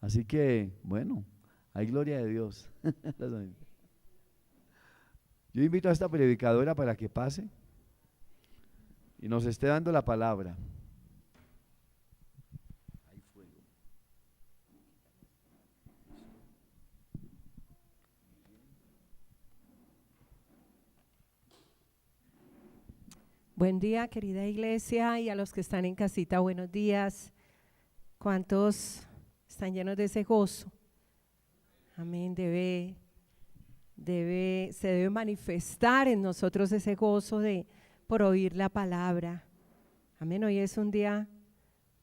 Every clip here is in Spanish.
Así que, bueno, hay gloria de Dios. Yo invito a esta predicadora para que pase y nos esté dando la palabra. Buen día, querida iglesia, y a los que están en casita, buenos días. ¿Cuántos están llenos de ese gozo? Amén. Se debe manifestar en nosotros ese gozo por oír la palabra. Amén. Hoy es un día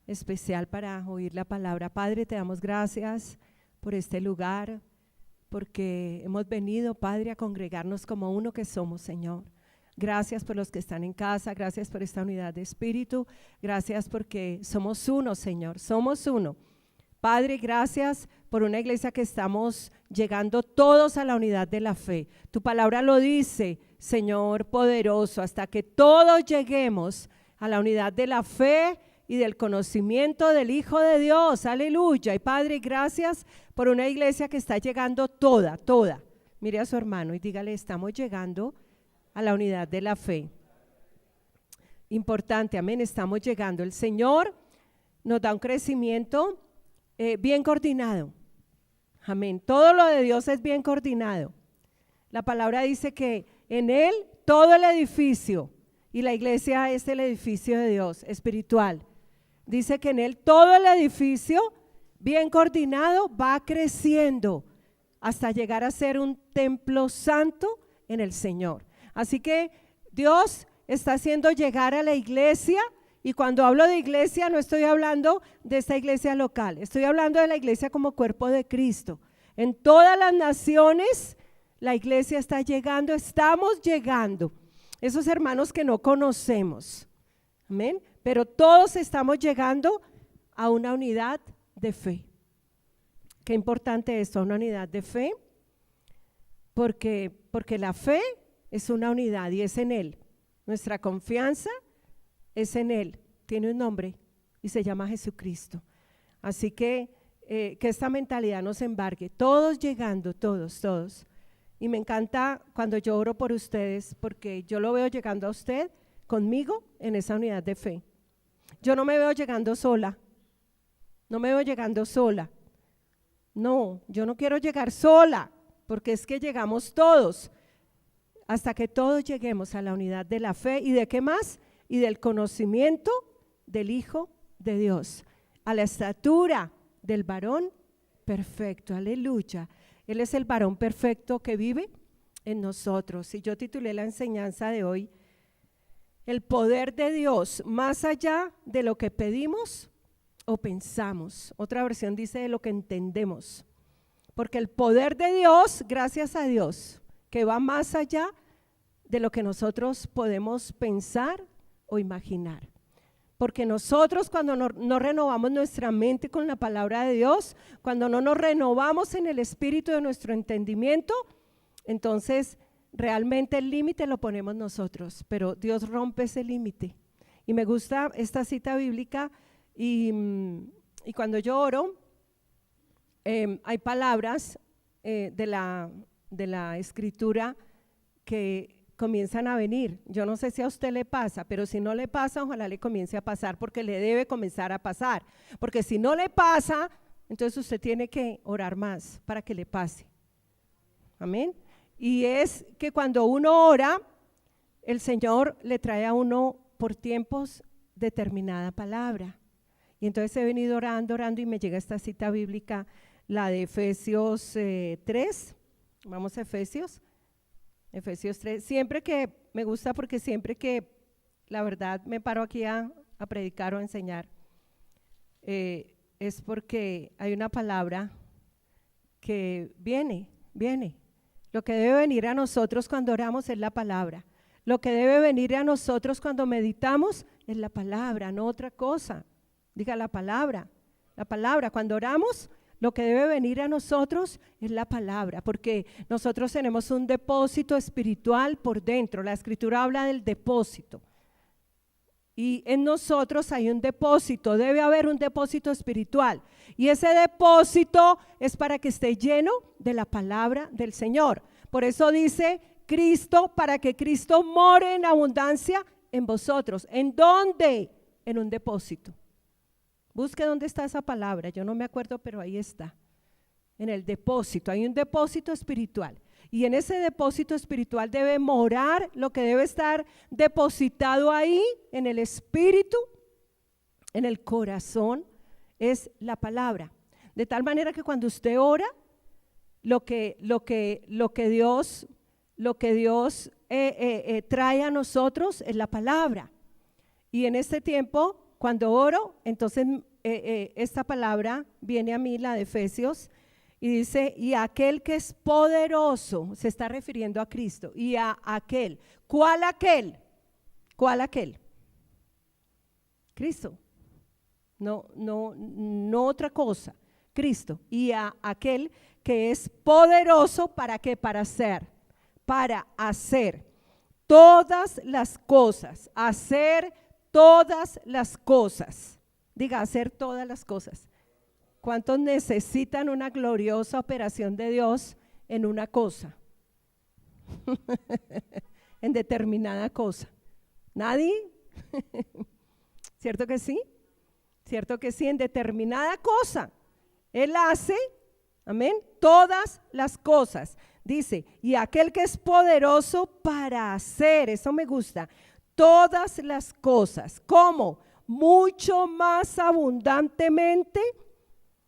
especial para oír la palabra. Padre, te damos gracias por este lugar, porque hemos venido, Padre, a congregarnos como uno que somos, Señor. Gracias por los que están en casa, gracias por esta unidad de espíritu, gracias porque somos uno, Señor, somos uno. Padre, gracias por una iglesia que estamos llegando todos a la unidad de la fe. Tu palabra lo dice, Señor poderoso, hasta que todos lleguemos a la unidad de la fe y del conocimiento del Hijo de Dios. Aleluya. Y Padre, gracias por una iglesia que está llegando toda. Mire a su hermano y dígale, estamos llegando a la unidad de la fe. Importante, amén, estamos llegando. El Señor nos da un crecimiento bien coordinado. Amén, todo lo de Dios es bien coordinado. La palabra dice que en Él todo el edificio, y la iglesia es el edificio de Dios espiritual. Dice que en Él todo el edificio bien coordinado va creciendo hasta llegar a ser un templo santo en el Señor. Así que Dios está haciendo llegar a la iglesia, y cuando hablo de iglesia no estoy hablando de esta iglesia local, estoy hablando de la iglesia como cuerpo de Cristo. En todas las naciones la iglesia está llegando, estamos llegando. Esos hermanos que no conocemos, amén, pero todos estamos llegando a una unidad de fe. Qué importante esto, una unidad de fe, porque la fe es una unidad y es en Él. Nuestra confianza es en Él. Tiene un nombre y se llama Jesucristo. Así que esta mentalidad nos embargue. Todos llegando, todos. Y me encanta cuando yo oro por ustedes, porque yo lo veo llegando a usted conmigo en esa unidad de fe. Yo no me veo llegando sola. No, yo no quiero llegar sola, porque es que llegamos todos. Hasta que todos lleguemos a la unidad de la fe y de qué más, y del conocimiento del Hijo de Dios, a la estatura del varón perfecto. Aleluya. Él es el varón perfecto que vive en nosotros. Y yo titulé la enseñanza de hoy, el poder de Dios más allá de lo que pedimos o pensamos. Otra versión dice de lo que entendemos, porque el poder de Dios, gracias a Dios, que va más allá de lo que nosotros podemos pensar o imaginar. Porque nosotros cuando no renovamos nuestra mente con la palabra de Dios, cuando no nos renovamos en el espíritu de nuestro entendimiento, entonces realmente el límite lo ponemos nosotros, pero Dios rompe ese límite. Y me gusta esta cita bíblica y cuando yo oro, hay palabras de la escritura que comienzan a venir. Yo no sé si a usted le pasa, pero si no le pasa, ojalá le comience a pasar, porque le debe comenzar a pasar, porque si no le pasa, entonces usted tiene que orar más para que le pase. Amén. Y es que cuando uno ora, el Señor le trae a uno por tiempos determinada palabra. Y entonces he venido orando y me llega esta cita bíblica, la de Efesios 3. Vamos a Efesios 3, siempre que me gusta, porque siempre que la verdad me paro aquí a predicar o a enseñar, es porque hay una palabra que viene. Lo que debe venir a nosotros cuando oramos es la palabra. Lo que debe venir a nosotros cuando meditamos es la palabra, no otra cosa. Diga la palabra. Cuando oramos, lo que debe venir a nosotros es la palabra, porque nosotros tenemos un depósito espiritual por dentro. La escritura habla del depósito. y en nosotros hay un depósito, debe haber un depósito espiritual. Y ese depósito es para que esté lleno de la palabra del Señor. Por eso dice Cristo, para que Cristo more en abundancia en vosotros. ¿En dónde? En un depósito. Busque dónde está esa palabra, yo no me acuerdo, pero ahí está. En el depósito, hay un depósito espiritual. Y en ese depósito espiritual debe morar, lo que debe estar depositado ahí, en el espíritu, en el corazón, es la palabra. De tal manera que cuando usted ora, lo que Dios trae a nosotros es la palabra. Y en este tiempo, cuando oro, entonces esta palabra viene a mí, la de Efesios, y dice, y aquel que es poderoso, se está refiriendo a Cristo, y a aquel. ¿Cuál aquel? ¿Cuál aquel? Cristo. No otra cosa. Cristo. Y a aquel que es poderoso, ¿para qué? Para hacer todas las cosas. Hacer todas las cosas. Diga, hacer todas las cosas. ¿Cuántos necesitan una gloriosa operación de Dios en una cosa? En determinada cosa. ¿Nadie? ¿Cierto que sí? ¿Cierto que sí? En determinada cosa. Él hace, amén, todas las cosas. Dice, y aquel que es poderoso para hacer, eso me gusta, todas las cosas. ¿Cómo? Mucho más abundantemente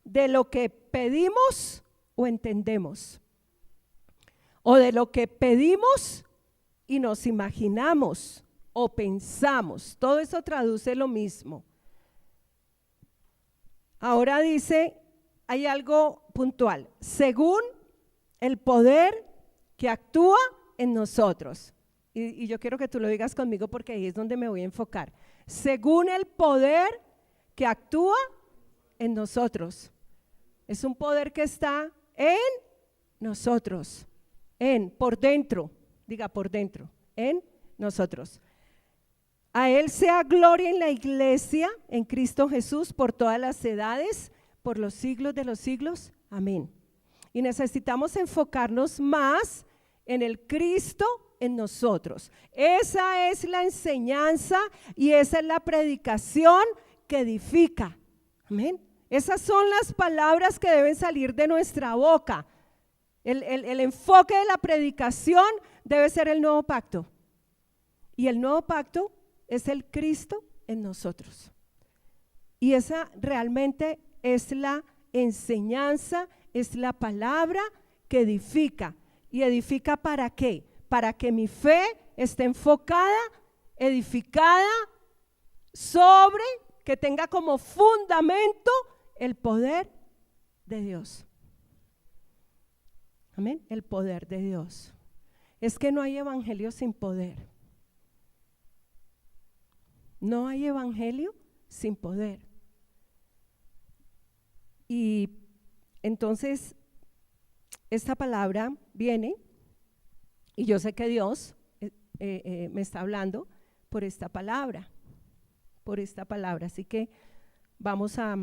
de lo que pedimos o entendemos, o de lo que pedimos y nos imaginamos o pensamos. Todo eso traduce lo mismo. Ahora dice, hay algo puntual, según el poder que actúa en nosotros. Y yo quiero que tú lo digas conmigo porque ahí es donde me voy a enfocar. Según el poder que actúa en nosotros. Es un poder que está en nosotros, por dentro, diga por dentro, en nosotros. A Él sea gloria en la iglesia, en Cristo Jesús, por todas las edades, por los siglos de los siglos. Amén. Y necesitamos enfocarnos más en el Cristo en nosotros. Esa es la enseñanza y esa es la predicación que edifica. Amén. Esas son las palabras que deben salir de nuestra boca. El enfoque de la predicación debe ser el nuevo pacto. Y el nuevo pacto es el Cristo en nosotros. Y esa realmente es la enseñanza, es la palabra que edifica. ¿Y edifica para qué? Para que mi fe esté enfocada, edificada sobre, que tenga como fundamento el poder de Dios. Amén, el poder de Dios. Es que no hay evangelio sin poder. No hay evangelio sin poder. Y entonces esta palabra viene, y yo sé que Dios me está hablando por esta palabra, así que vamos a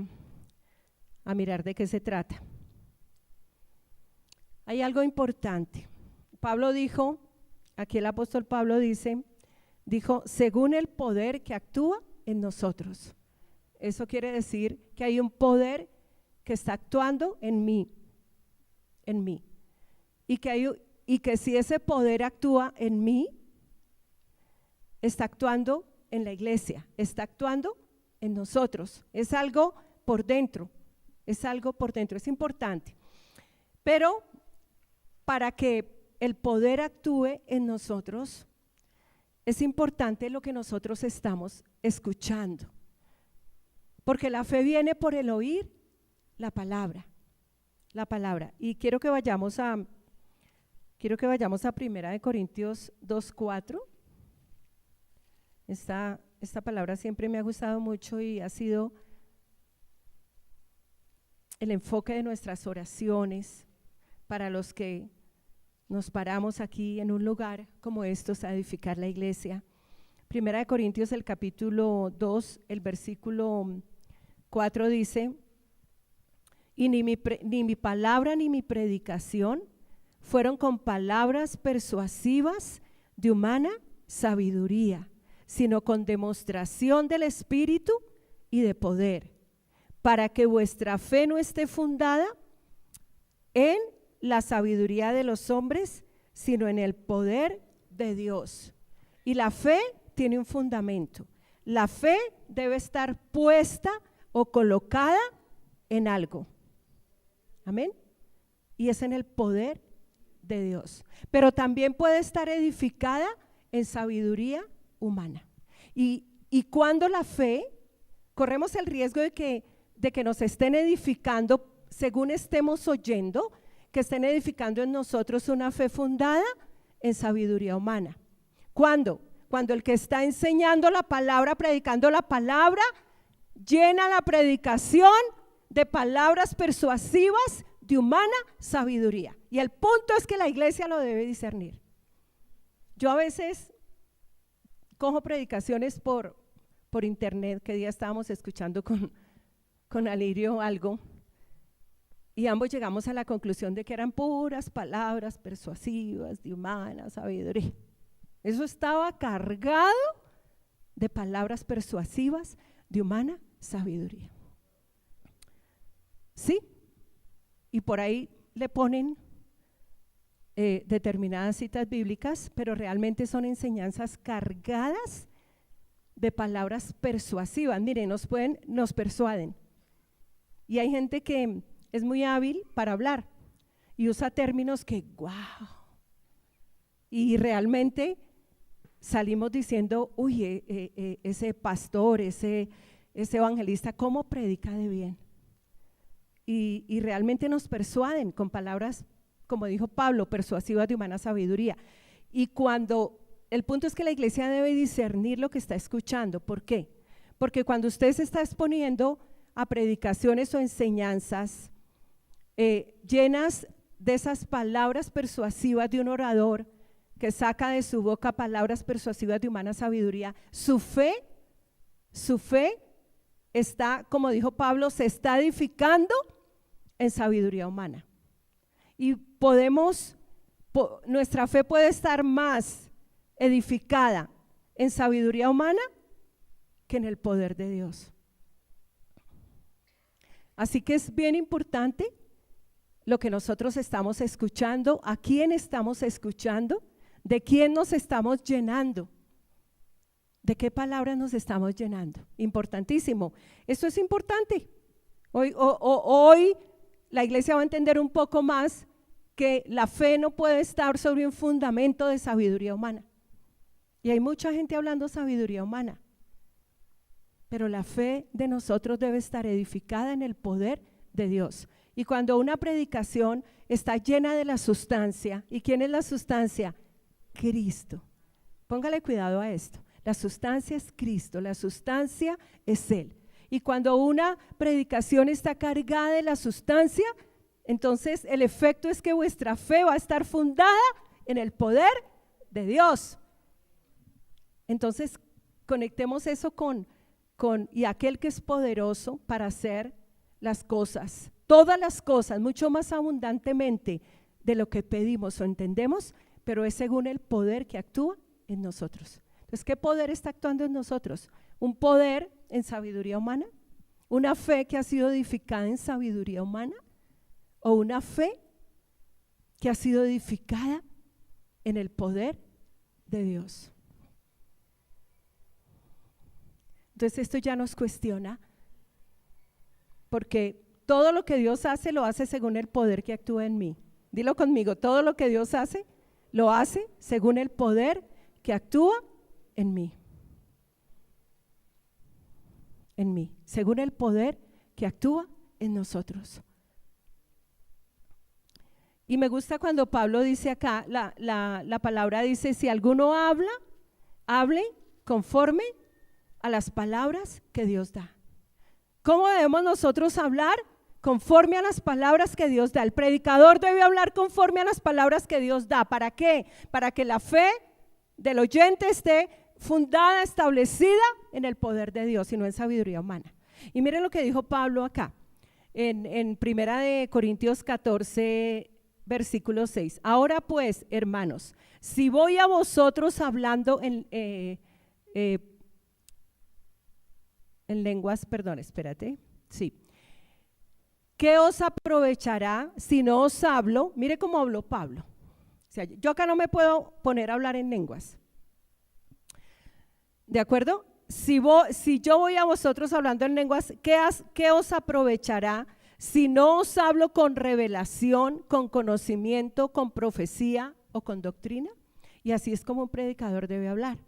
mirar de qué se trata. Hay algo importante. Pablo dijo, aquí el apóstol Pablo dijo, según el poder que actúa en nosotros. Eso quiere decir que hay un poder que está actuando en mí. Y que si ese poder actúa en mí, está actuando en la iglesia, está actuando en nosotros. Es algo por dentro, es importante. Pero para que el poder actúe en nosotros, es importante lo que nosotros estamos escuchando. Porque la fe viene por el oír la palabra. Y quiero que vayamos a 1 Corintios 2:4. Esta palabra siempre me ha gustado mucho y ha sido el enfoque de nuestras oraciones para los que nos paramos aquí en un lugar como estos a edificar la iglesia. Primera de Corintios, el capítulo 2, el versículo 4 dice: y ni mi palabra ni mi predicación fueron con palabras persuasivas de humana sabiduría, sino con demostración del Espíritu y de poder, para que vuestra fe no esté fundada en la sabiduría de los hombres, sino en el poder de Dios. Y la fe tiene un fundamento. La fe debe estar puesta o colocada en algo. Amén. Y es en el poder de Dios. Pero también puede estar edificada en sabiduría humana. Y cuando la fe, corremos el riesgo de que nos estén edificando según estemos oyendo, que estén edificando en nosotros una fe fundada en sabiduría humana. ¿Cuándo? Cuando el que está enseñando la palabra, predicando la palabra, llena la predicación de palabras persuasivas de humana sabiduría. Y el punto es que la iglesia lo debe discernir. Yo a veces cojo predicaciones por internet, que día estábamos escuchando con Alirio algo, y ambos llegamos a la conclusión de que eran puras palabras persuasivas de humana sabiduría. Eso estaba cargado de palabras persuasivas de humana sabiduría. ¿Sí? Y por ahí le ponen determinadas citas bíblicas, pero realmente son enseñanzas cargadas de palabras persuasivas. Miren, nos persuaden. Y hay gente que es muy hábil para hablar y usa términos que ¡wow! Y realmente salimos diciendo, uy, ese pastor, ese evangelista, ¿cómo predica de bien? Y realmente nos persuaden con palabras, como dijo Pablo, persuasivas de humana sabiduría. Y el punto es que la iglesia debe discernir lo que está escuchando. ¿Por qué? Porque cuando usted se está exponiendo a predicaciones o enseñanzas llenas de esas palabras persuasivas de un orador que saca de su boca palabras persuasivas de humana sabiduría, su fe está, como dijo Pablo, se está edificando en sabiduría humana. Y nuestra fe puede estar más edificada en sabiduría humana que en el poder de Dios. Así que es bien importante lo que nosotros estamos escuchando, a quién estamos escuchando, de quién nos estamos llenando, de qué palabras nos estamos llenando. Importantísimo. Esto es importante. Hoy la iglesia va a entender un poco más que la fe no puede estar sobre un fundamento de sabiduría humana. Y hay mucha gente hablando sabiduría humana. Pero la fe de nosotros debe estar edificada en el poder de Dios. Y cuando una predicación está llena de la sustancia, ¿y quién es la sustancia? Cristo. Póngale cuidado a esto. La sustancia es Cristo, la sustancia es Él. Y cuando una predicación está cargada de la sustancia, entonces el efecto es que vuestra fe va a estar fundada en el poder de Dios. Entonces conectemos eso con y aquel que es poderoso para hacer las cosas, todas las cosas, mucho más abundantemente de lo que pedimos o entendemos, pero es según el poder que actúa en nosotros. Entonces, ¿qué poder está actuando en nosotros? Un poder en sabiduría humana, una fe que ha sido edificada en sabiduría humana, o una fe que ha sido edificada en el poder de Dios. Entonces esto ya nos cuestiona, porque todo lo que Dios hace, lo hace según el poder que actúa en mí. Dilo conmigo, todo lo que Dios hace, lo hace según el poder que actúa en mí. En mí, según el poder que actúa en nosotros. Y me gusta cuando Pablo dice acá, la palabra dice, si alguno habla, hable conforme a las palabras que Dios da. ¿Cómo debemos nosotros hablar? Conforme a las palabras que Dios da. El predicador debe hablar conforme a las palabras que Dios da. ¿Para qué? Para que la fe del oyente esté fundada, establecida en el poder de Dios y no en sabiduría humana. Y miren lo que dijo Pablo acá, en Primera de Corintios 14, versículo 6. Ahora pues, hermanos, si voy a vosotros hablando en lenguas, perdón, espérate, sí. ¿Qué os aprovechará si no os hablo? Mire cómo habló Pablo. O sea, yo acá no me puedo poner a hablar en lenguas. ¿De acuerdo? Si yo voy a vosotros hablando en lenguas, ¿qué os aprovechará si no os hablo con revelación, con conocimiento, con profecía o con doctrina? Y así es como un predicador debe hablar.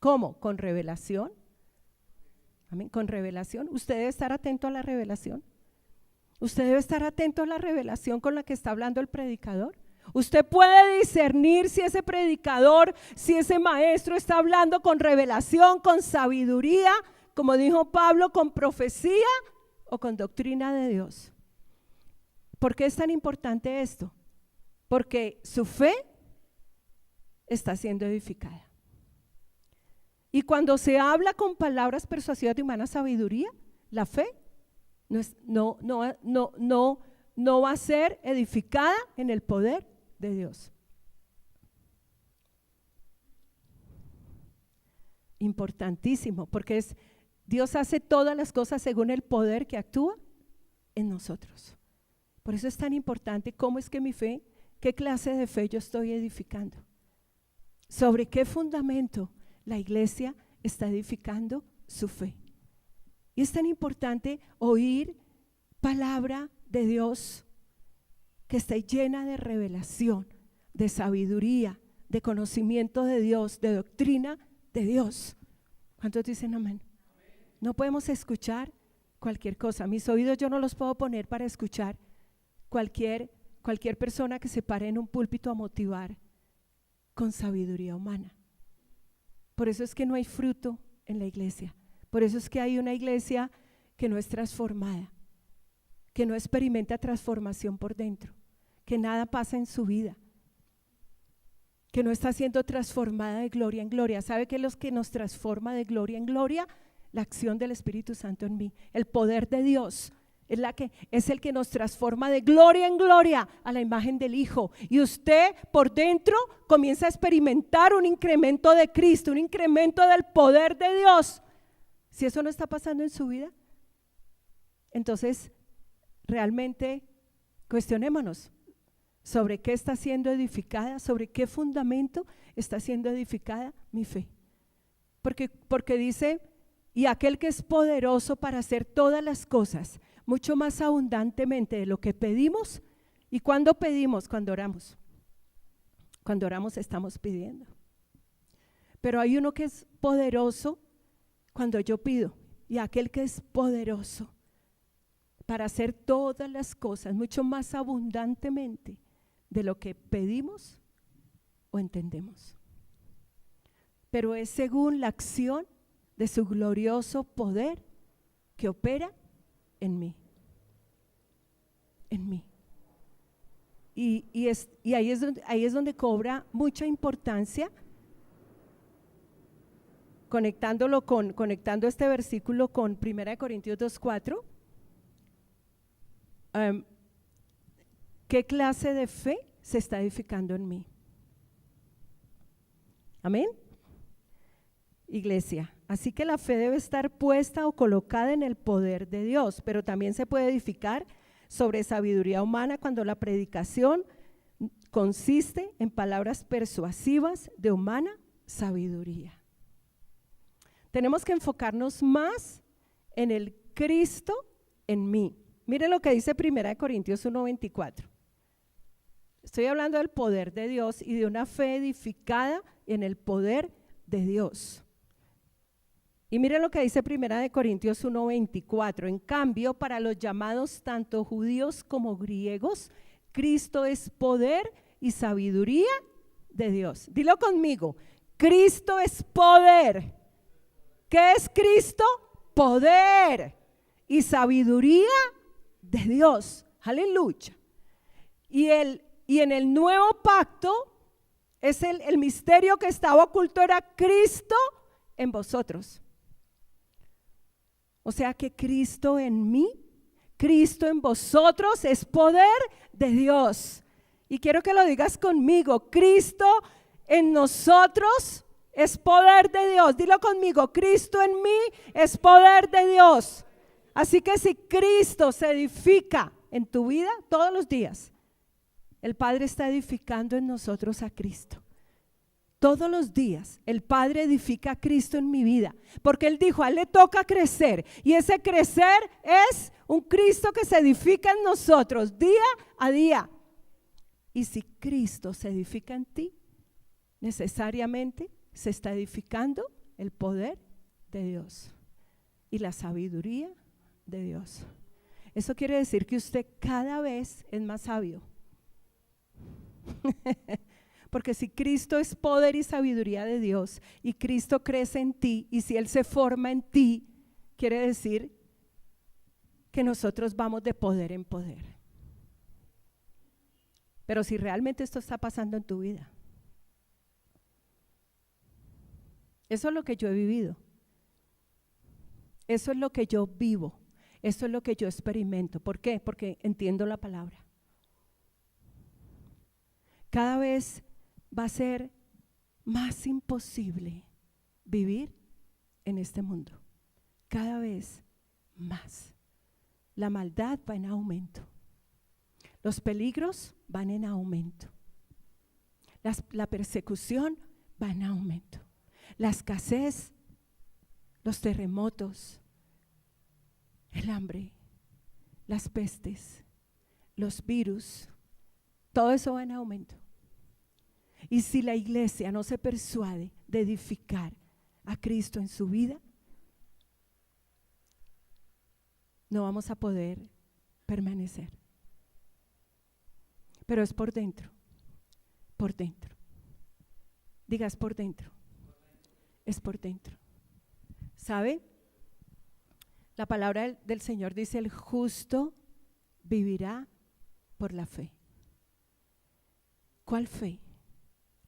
¿Cómo? Con revelación. Amén. Con revelación. Usted debe estar atento a la revelación. Usted debe estar atento a la revelación con la que está hablando el predicador. Usted puede discernir si ese predicador, si ese maestro está hablando con revelación, con sabiduría, como dijo Pablo, con profecía o con doctrina de Dios. ¿Por qué es tan importante esto? Porque su fe está siendo edificada. Y cuando se habla con palabras persuasivas de humana sabiduría, la fe no va a ser edificada en el poder de Dios. Importantísimo, porque Dios hace todas las cosas según el poder que actúa en nosotros. Por eso es tan importante cómo es que mi fe, qué clase de fe yo estoy edificando, sobre qué fundamento la iglesia está edificando su fe. Y es tan importante oír palabra de Dios que esté llena de revelación, de sabiduría, de conocimiento de Dios, de doctrina de Dios. ¿Cuántos dicen amén? No podemos escuchar cualquier cosa. Mis oídos yo no los puedo poner para escuchar cualquier persona que se pare en un púlpito a motivar con sabiduría humana. Por eso es que no hay fruto en la iglesia. Por eso es que hay una iglesia que no es transformada, que no experimenta transformación por dentro, que nada pasa en su vida, que no está siendo transformada de gloria en gloria. ¿Sabe qué es lo que nos transforma de gloria en gloria? La acción del Espíritu Santo en mí, el poder de Dios. Es el que nos transforma de gloria en gloria a la imagen del Hijo. Y usted por dentro comienza a experimentar un incremento de Cristo, un incremento del poder de Dios. Si eso no está pasando en su vida, entonces realmente cuestionémonos sobre qué está siendo edificada, sobre qué fundamento está siendo edificada mi fe. Porque dice, y aquel que es poderoso para hacer todas las cosas mucho más abundantemente de lo que pedimos. ¿Y cuando pedimos? Cuando oramos. Cuando oramos estamos pidiendo. Pero hay uno que es poderoso cuando yo pido, y aquel que es poderoso para hacer todas las cosas mucho más abundantemente de lo que pedimos o entendemos. Pero es según la acción de su glorioso poder que opera en mí. En mí. Y ahí es donde cobra mucha importancia, conectando este versículo con 1 Corintios 2:4. ¿Qué clase de fe se está edificando en mí? Amén. Iglesia, así que la fe debe estar puesta o colocada en el poder de Dios, pero también se puede edificar sobre sabiduría humana cuando la predicación consiste en palabras persuasivas de humana sabiduría. Tenemos que enfocarnos más en el Cristo en mí. Mire lo que dice 1 Corintios 1:24. Estoy hablando del poder de Dios y de una fe edificada en el poder de Dios. Y mire lo que dice 1 Corintios 1:24. En cambio, para los llamados tanto judíos como griegos, Cristo es poder y sabiduría de Dios. Dilo conmigo, Cristo es poder. ¿Qué es Cristo? Poder y sabiduría de Dios. Aleluya. Y en el nuevo pacto, el misterio que estaba oculto era Cristo en vosotros. O sea que Cristo en mí, Cristo en vosotros es poder de Dios. Y quiero que lo digas conmigo, Cristo en nosotros es poder de Dios. Dilo conmigo, Cristo en mí es poder de Dios. Así que si Cristo se edifica en tu vida todos los días, el Padre está edificando en nosotros a Cristo. Todos los días el Padre edifica a Cristo en mi vida, porque Él dijo, a Él le toca crecer, y ese crecer es un Cristo que se edifica en nosotros día a día. Y si Cristo se edifica en ti, necesariamente se está edificando el poder de Dios y la sabiduría de Dios. Eso quiere decir que usted cada vez es más sabio. Porque si Cristo es poder y sabiduría de Dios y Cristo crece en ti, y si Él se forma en ti, quiere decir que nosotros vamos de poder en poder. Pero si realmente esto está pasando en tu vida, eso es lo que yo he vivido, eso es lo que yo vivo, eso es lo que yo experimento. ¿Por qué? Porque entiendo la palabra. Cada vez va a ser más imposible vivir en este mundo, cada vez más. La maldad va en aumento, los peligros van en aumento, la persecución va en aumento, la escasez, los terremotos, el hambre, las pestes, los virus, todo eso va en aumento. Y si la iglesia no se persuade de edificar a Cristo en su vida, no vamos a poder permanecer. Pero es por dentro, por dentro. Digas por dentro, es por dentro. ¿Sabe? La palabra del Señor dice, el justo vivirá por la fe. ¿Cuál fe?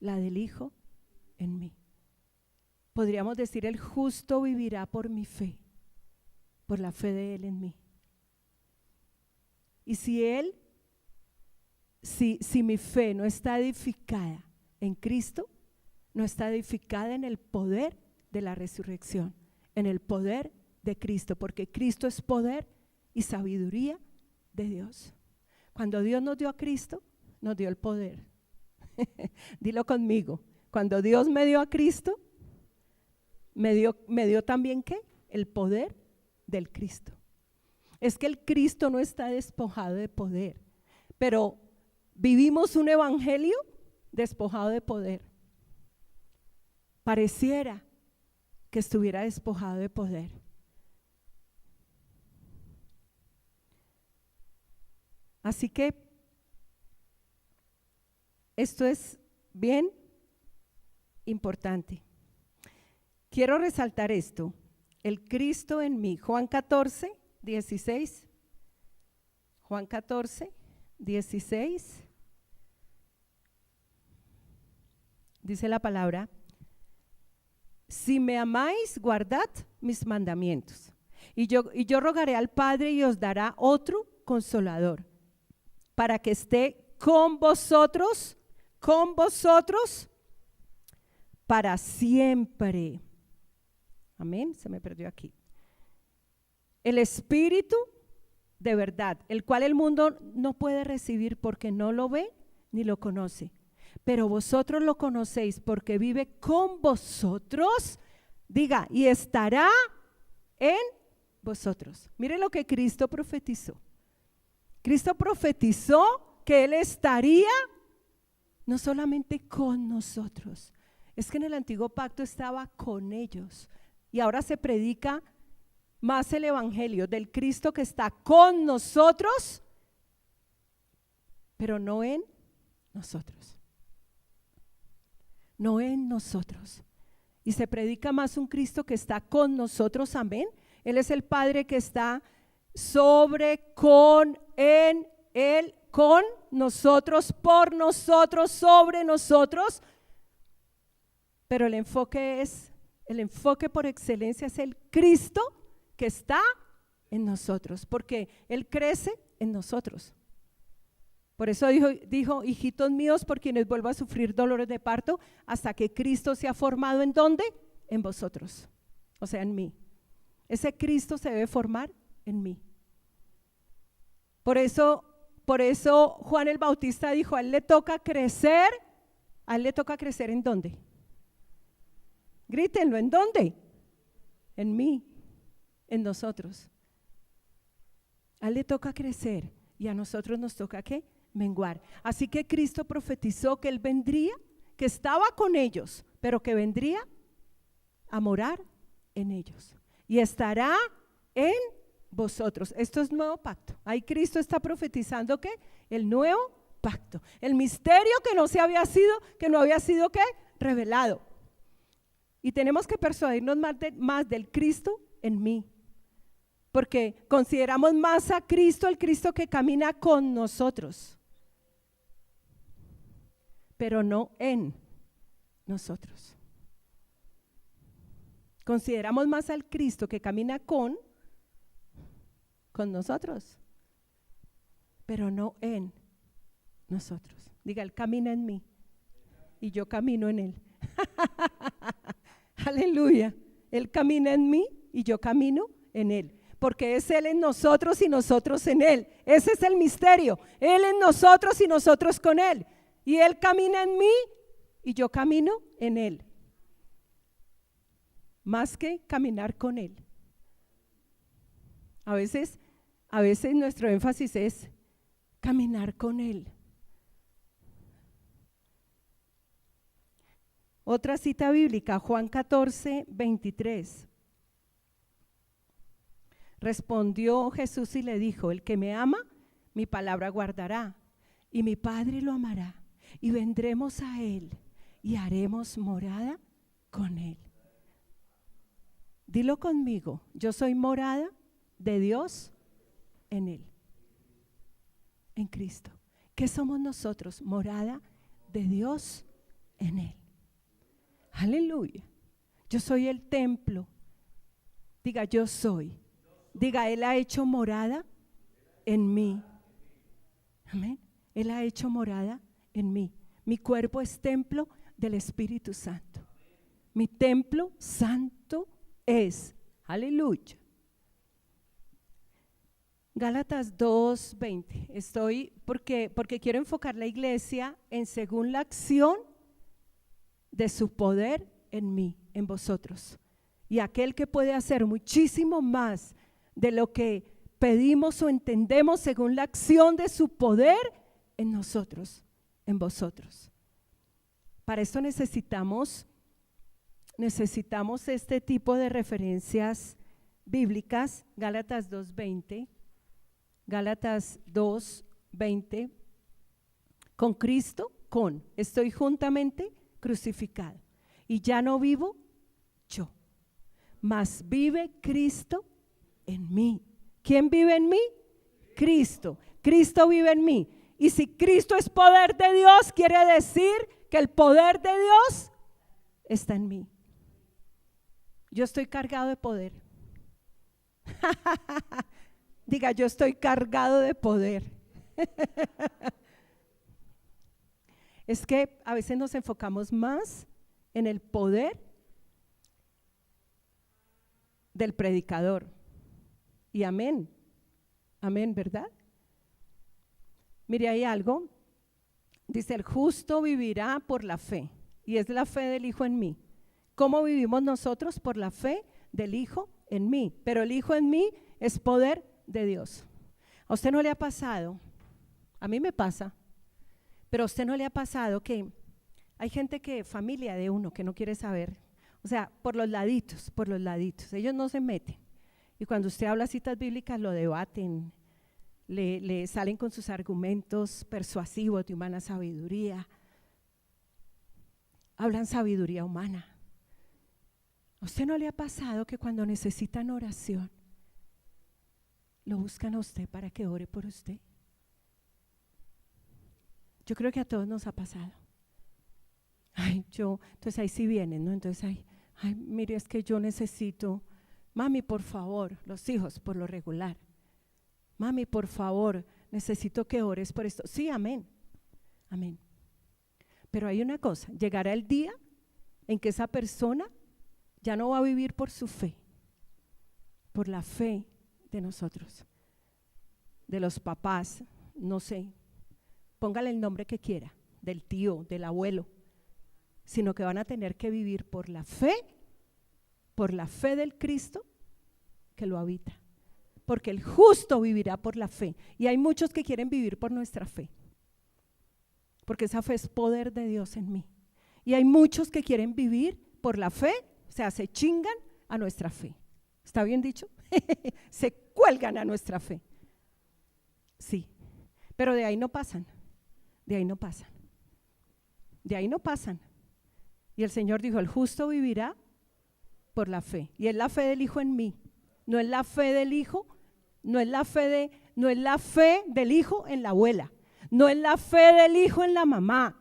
La del Hijo en mí. Podríamos decir, el justo vivirá por mi fe, por la fe de Él en mí. Y si mi fe no está edificada en Cristo, no está edificada en el poder de la resurrección, en el poder de Cristo, porque Cristo es poder y sabiduría de Dios. Cuando Dios nos dio a Cristo, nos dio el poder. Dilo conmigo, cuando Dios me dio a Cristo, me dio también ¿qué? El poder del Cristo. Es que el Cristo no está despojado de poder, pero vivimos un evangelio despojado de poder. Pareciera que estuviera despojado de poder. Así que esto es bien importante. Quiero resaltar esto, el Cristo en mí. Juan 14, 16. Juan 14, 16. Dice la palabra, si me amáis, guardad mis mandamientos. Y yo rogaré al Padre y os dará otro consolador, para que esté con vosotros para siempre. Amén, se me perdió aquí. El Espíritu de verdad, el cual el mundo no puede recibir porque no lo ve ni lo conoce. Pero vosotros lo conocéis porque vive con vosotros, diga, y estará en vosotros. Mire lo que Cristo profetizó. Cristo profetizó que Él estaría no solamente con nosotros, es que en el antiguo pacto estaba con ellos, y ahora se predica más el evangelio del Cristo que está con nosotros, pero no en nosotros. No en nosotros. Y se predica más un Cristo que está con nosotros, amén. Él es el Padre que está sobre, con, en, Él, con nosotros, por nosotros, sobre nosotros. Pero el enfoque es El enfoque por excelencia es el Cristo que está en nosotros, porque Él crece en nosotros. Por eso dijo, hijitos míos, por quienes vuelvo a sufrir dolores de parto, hasta que Cristo se ha formado, ¿en dónde? En vosotros, o sea, en mí. Ese Cristo se debe formar en mí. Por eso Juan el Bautista dijo, a él le toca crecer. ¿A él le toca crecer en dónde? Grítenlo, ¿en dónde? En mí, en nosotros. A él le toca crecer y a nosotros nos toca ¿qué? Menguar. Así que Cristo profetizó que Él vendría, que estaba con ellos, pero que vendría a morar en ellos y estará en vosotros. Esto es nuevo pacto. Ahí Cristo está profetizando ¿qué? El nuevo pacto, el misterio que no había sido ¿qué? Revelado. Y tenemos que persuadirnos más del Cristo en mí, porque consideramos más a Cristo, el Cristo que camina con nosotros, pero no en nosotros. Consideramos más al Cristo que camina con nosotros, pero no en nosotros. Diga, Él camina en mí y yo camino en Él. Aleluya. Él camina en mí y yo camino en Él, porque es Él en nosotros y nosotros en Él. Ese es el misterio. Él en nosotros y nosotros con Él. Y Él camina en mí y yo camino en Él. Más que caminar con Él. A veces nuestro énfasis es caminar con Él. Otra cita bíblica, Juan 14, 23. Respondió Jesús y le dijo, el que me ama, mi palabra guardará, y mi Padre lo amará, y vendremos a Él, y haremos morada con Él. Dilo conmigo, yo soy morada de Dios en Él, en Cristo. ¿Qué somos nosotros? Morada de Dios en Él. Aleluya. Yo soy el templo. Diga, yo soy. Diga, Él ha hecho morada en mí. Amén. Él ha hecho morada en mí. Mi cuerpo es templo del Espíritu Santo. Mi templo santo es. Aleluya. Gálatas 2:20. Estoy porque quiero enfocar la iglesia en según la acción de su poder en mí, en vosotros. Y aquel que puede hacer muchísimo más de lo que pedimos o entendemos según la acción de su poder en nosotros, en vosotros. Para esto necesitamos este tipo de referencias bíblicas. Gálatas 2:20. Gálatas 2:20. Con Cristo, estoy juntamente crucificado, y ya no vivo yo, mas vive Cristo en mí. ¿Quién vive en mí? Cristo. Cristo vive en mí. Y si Cristo es poder de Dios, quiere decir que el poder de Dios está en mí. Yo estoy cargado de poder. Diga, yo estoy cargado de poder. Es que a veces nos enfocamos más en el poder del predicador. Y amén, amén, ¿verdad? Mire, hay algo, dice, el justo vivirá por la fe, y es la fe del Hijo en mí. ¿Cómo vivimos nosotros? Por la fe del Hijo en mí, pero el Hijo en mí es poder de Dios. ¿A usted no le ha pasado? A mí me pasa. Pero a usted no le ha pasado que hay gente familia de uno, que no quiere saber, o sea, por los laditos, ellos no se meten. Y cuando usted habla citas bíblicas lo debaten, le salen con sus argumentos persuasivos de humana sabiduría, hablan sabiduría humana. ¿A usted no le ha pasado que cuando necesitan oración, lo buscan a usted para que ore por usted? Yo creo que a todos nos ha pasado. Entonces ahí sí vienen, ¿no? Entonces, Ay, mire, es que yo necesito, mami, por favor, los hijos por lo regular. Mami, por favor, necesito que ores por esto. Sí, amén, amén. Pero hay una cosa, llegará el día en que esa persona ya no va a vivir por su fe, por la fe de nosotros, de los papás, no sé, póngale el nombre que quiera, del tío, del abuelo, sino que van a tener que vivir por la fe del Cristo que lo habita. Porque el justo vivirá por la fe. Y hay muchos que quieren vivir por nuestra fe, porque esa fe es poder de Dios en mí. Y hay muchos que quieren vivir por la fe, o sea, se chingan a nuestra fe. ¿Está bien dicho? Se cuelgan a nuestra fe. Sí, pero de ahí no pasan, de ahí no pasan, de ahí no pasan. Y el Señor dijo, el justo vivirá por la fe. Y es la fe del Hijo en mí, no es la fe del Hijo, no es la fe del Hijo en la abuela, no es la fe del Hijo en la mamá,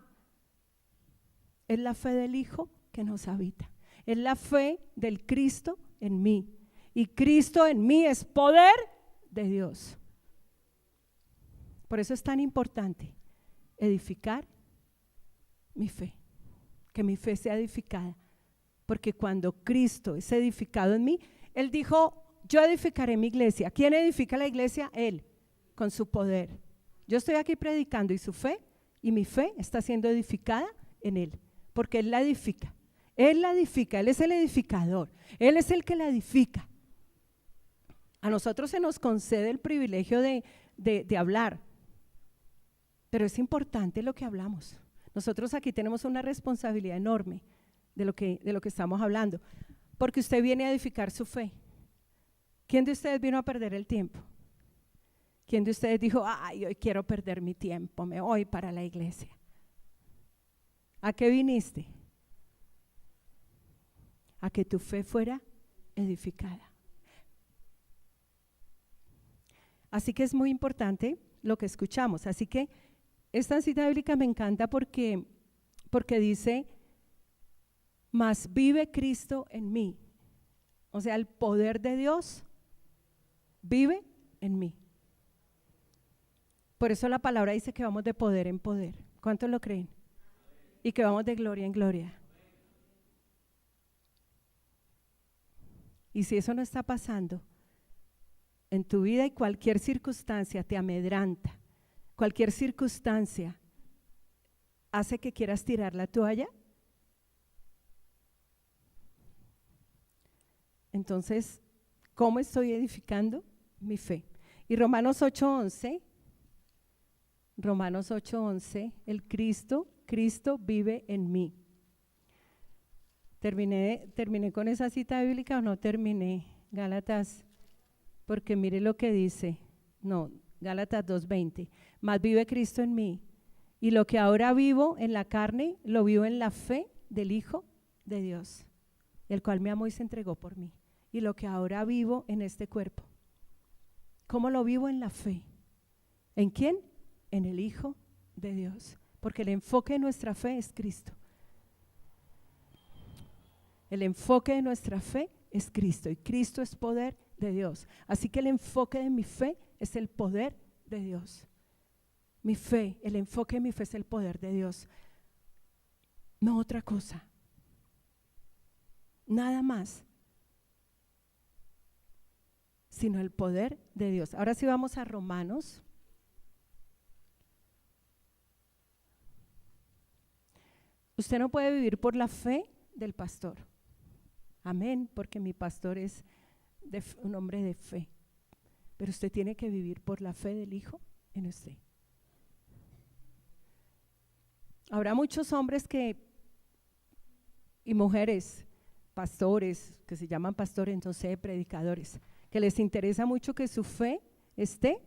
es la fe del Hijo que nos habita, es la fe del Cristo en mí. Y Cristo en mí es poder de Dios. Por eso es tan importante edificar mi fe, que mi fe sea edificada, porque cuando Cristo es edificado en mí, Él dijo, yo edificaré mi iglesia. ¿Quién edifica la iglesia? Él, con su poder. Yo estoy aquí predicando y su fe, y mi fe está siendo edificada en Él, porque Él la edifica. Él la edifica, Él es el edificador, Él es el que la edifica. A nosotros se nos concede el privilegio de hablar, pero es importante lo que hablamos. Nosotros aquí tenemos una responsabilidad enorme de lo que estamos hablando, porque usted viene a edificar su fe. ¿Quién de ustedes vino a perder el tiempo? ¿Quién de ustedes dijo, ay, hoy quiero perder mi tiempo, me voy para la iglesia? ¿A qué viniste? A que tu fe fuera edificada. Así que es muy importante lo que escuchamos. Así que esta cita bíblica me encanta porque dice, mas vive Cristo en mí. O sea, el poder de Dios vive en mí. Por eso la palabra dice que vamos de poder en poder. ¿Cuántos lo creen? Y que vamos de gloria en gloria. Y si eso no está pasando en tu vida y cualquier circunstancia te amedranta, cualquier circunstancia hace que quieras tirar la toalla, entonces, ¿cómo estoy edificando mi fe? Y Romanos 8:11, el Cristo vive en mí. ¿Terminé con esa cita bíblica o no terminé? Gálatas, porque mire lo que dice, no, Gálatas 2:20, mas vive Cristo en mí, y lo que ahora vivo en la carne, lo vivo en la fe del Hijo de Dios, el cual me amó y se entregó por mí. Y lo que ahora vivo en este cuerpo, ¿cómo lo vivo? En la fe. ¿En quién? En el Hijo de Dios, porque el enfoque de nuestra fe es Cristo. El enfoque de nuestra fe es Cristo, y Cristo es poder de Dios. Así que el enfoque de mi fe es el poder de Dios. Mi fe, el enfoque de mi fe es el poder de Dios, no otra cosa, nada más, sino el poder de Dios. Ahora sí vamos a Romanos. Usted no puede vivir por la fe del pastor. Amén, porque mi pastor es un hombre de fe. Pero usted tiene que vivir por la fe del Hijo en usted. Habrá muchos hombres y mujeres, pastores, que se llaman pastores, entonces predicadores, que les interesa mucho que su fe esté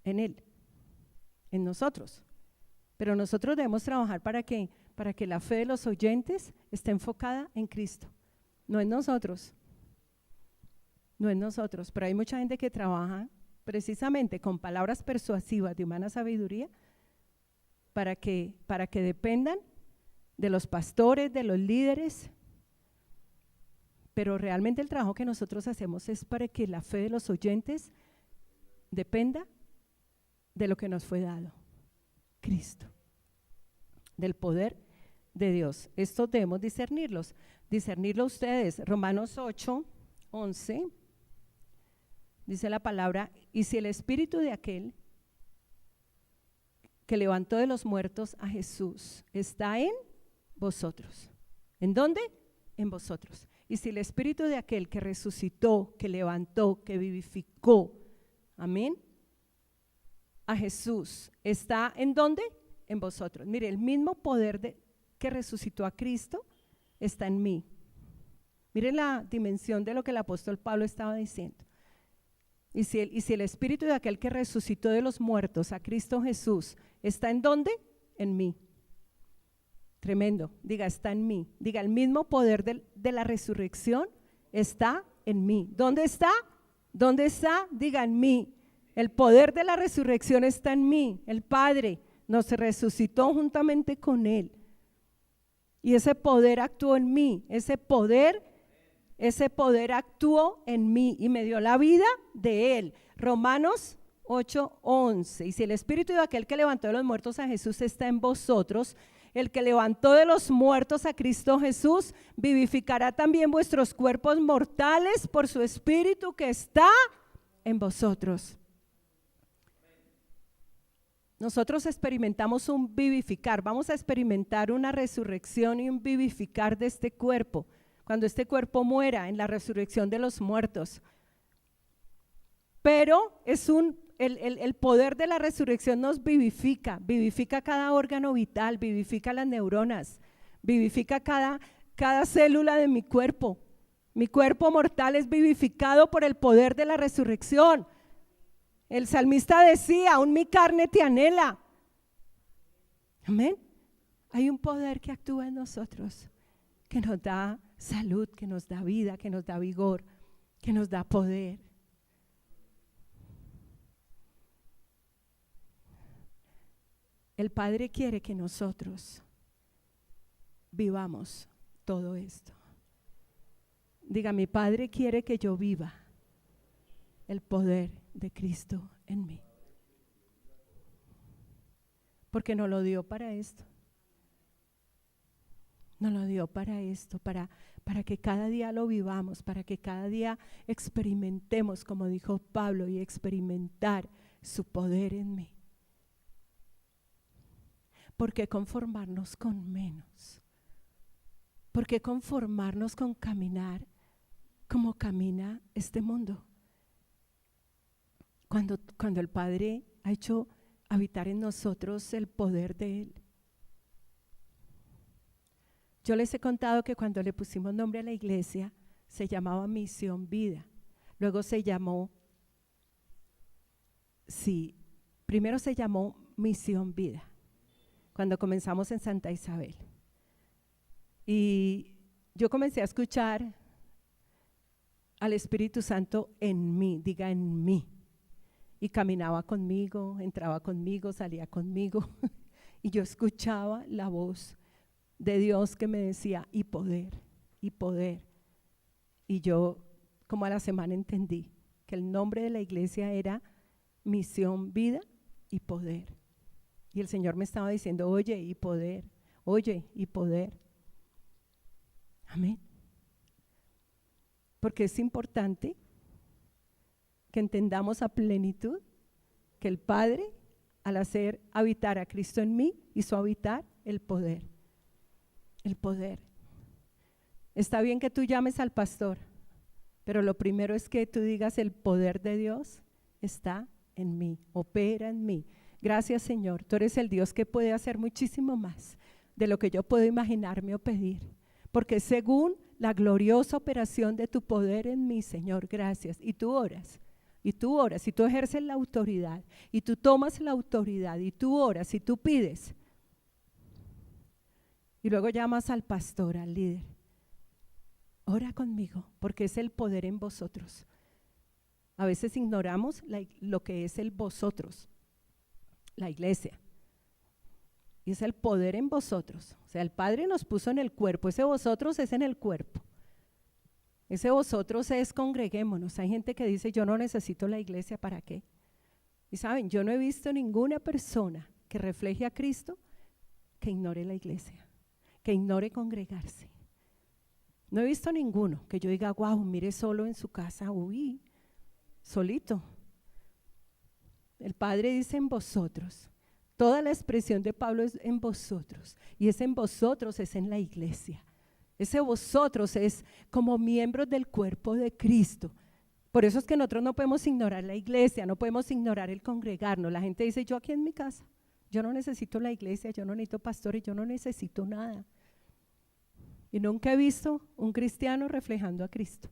en Él, en nosotros. Pero nosotros debemos trabajar para que la fe de los oyentes esté enfocada en Cristo, no en nosotros. No en nosotros, pero hay mucha gente que trabaja precisamente con palabras persuasivas de humana sabiduría para que dependan de los pastores, de los líderes, pero realmente el trabajo que nosotros hacemos es para que la fe de los oyentes dependa de lo que nos fue dado, Cristo, del poder de Dios. Estos debemos discernirlo ustedes. Romanos 8:11 dice la palabra: y si el espíritu de aquel que levantó de los muertos a Jesús está en vosotros. ¿En dónde? En vosotros. Y si el espíritu de aquel que resucitó, que levantó, que vivificó, amén, a Jesús, ¿está en dónde? En vosotros. Mire, el mismo poder que resucitó a Cristo está en mí. Mire la dimensión de lo que el apóstol Pablo estaba diciendo. Y si el espíritu de aquel que resucitó de los muertos a Cristo Jesús está en dónde? En mí. Tremendo. Diga, está en mí. Diga, el mismo poder de la resurrección está en mí. ¿Dónde está? ¿Dónde está? Diga, en mí. El poder de la resurrección está en mí. El Padre nos resucitó juntamente con Él. Y ese poder actuó en mí. Ese poder actuó en mí y me dio la vida de Él. Romanos 8:11. Y si el espíritu de aquel que levantó de los muertos a Jesús está en vosotros, el que levantó de los muertos a Cristo Jesús vivificará también vuestros cuerpos mortales por su espíritu que está en vosotros. Nosotros experimentamos un vivificar, vamos a experimentar una resurrección y un vivificar de este cuerpo, cuando este cuerpo muera en la resurrección de los muertos. Pero es el poder de la resurrección nos vivifica cada órgano vital, vivifica las neuronas, vivifica cada célula de mi cuerpo. Mi cuerpo mortal es vivificado por el poder de la resurrección. El salmista decía, aún mi carne te anhela. Amén. Hay un poder que actúa en nosotros, que nos da salud, que nos da vida, que nos da vigor, que nos da poder. El Padre quiere que nosotros vivamos todo esto. Diga, mi Padre quiere que yo viva el poder de Cristo en mí. Porque nos lo dio para esto. Nos lo dio para esto, para que cada día lo vivamos, para que cada día experimentemos, como dijo Pablo, y experimentar su poder en mí. ¿Por qué conformarnos con menos? ¿Por qué conformarnos con caminar como camina este mundo? Cuando el Padre ha hecho habitar en nosotros el poder de Él. Yo les he contado que cuando le pusimos nombre a la iglesia, se llamaba Misión Vida. Luego se llamó, primero se llamó Misión Vida, cuando comenzamos en Santa Isabel. Y yo comencé a escuchar al Espíritu Santo en mí, diga en mí. Y caminaba conmigo, entraba conmigo, salía conmigo. Y yo escuchaba la voz de Dios que me decía, y poder, y poder. Y yo, como a la semana, entendí que el nombre de la iglesia era Misión, Vida y Poder. Y el Señor me estaba diciendo, oye, y poder, oye, y poder. Amén. Porque es importante que entendamos a plenitud que el Padre, al hacer habitar a Cristo en mí, hizo habitar el poder. El poder. Está bien que tú llames al pastor, pero lo primero es que tú digas, el poder de Dios está en mí, opera en mí. Gracias, Señor, tú eres el Dios que puede hacer muchísimo más de lo que yo puedo imaginarme o pedir, porque según la gloriosa operación de tu poder en mí, Señor, gracias. Y tú oras, y tú ejerces la autoridad, y tú tomas la autoridad, y tú oras, y tú pides. Y luego llamas al pastor, al líder. Ora conmigo, porque es el poder en vosotros. A veces ignoramos lo que es el vosotros, la iglesia. Y es el poder en vosotros. O sea, el Padre nos puso en el cuerpo, ese vosotros es en el cuerpo. Ese vosotros es congreguémonos. Hay gente que dice, yo no necesito la iglesia, ¿para qué? Y saben, yo no he visto ninguna persona que refleje a Cristo que ignore la iglesia, que ignore congregarse. No he visto ninguno que yo diga, wow, mire solo en su casa, uy, solito. El Padre dice en vosotros. Toda la expresión de Pablo es en vosotros. Y ese en vosotros es en la iglesia. Ese vosotros es como miembros del cuerpo de Cristo. Por eso es que nosotros no podemos ignorar la iglesia, no podemos ignorar el congregarnos. La gente dice, yo aquí en mi casa, yo no necesito la iglesia, yo no necesito pastores, yo no necesito nada. Y nunca he visto un cristiano reflejando a Cristo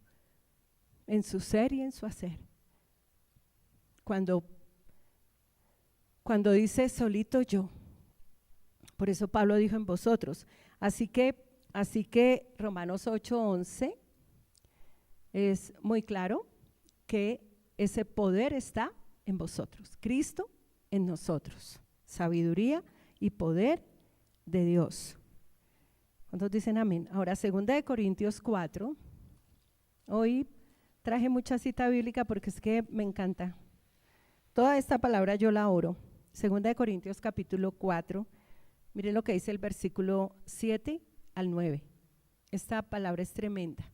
en su ser y en su hacer. Cuando dice solito yo, por eso Pablo dijo en vosotros. Así que Romanos 8:11 es muy claro que ese poder está en vosotros, Cristo en nosotros, sabiduría y poder de Dios. ¿Cuántos dicen amén? Ahora, 2 Corintios 4, hoy traje mucha cita bíblica porque es que me encanta. Toda esta palabra yo la oro. 2 Corintios capítulo 4, miren lo que dice el versículo 7 al 9. Esta palabra es tremenda.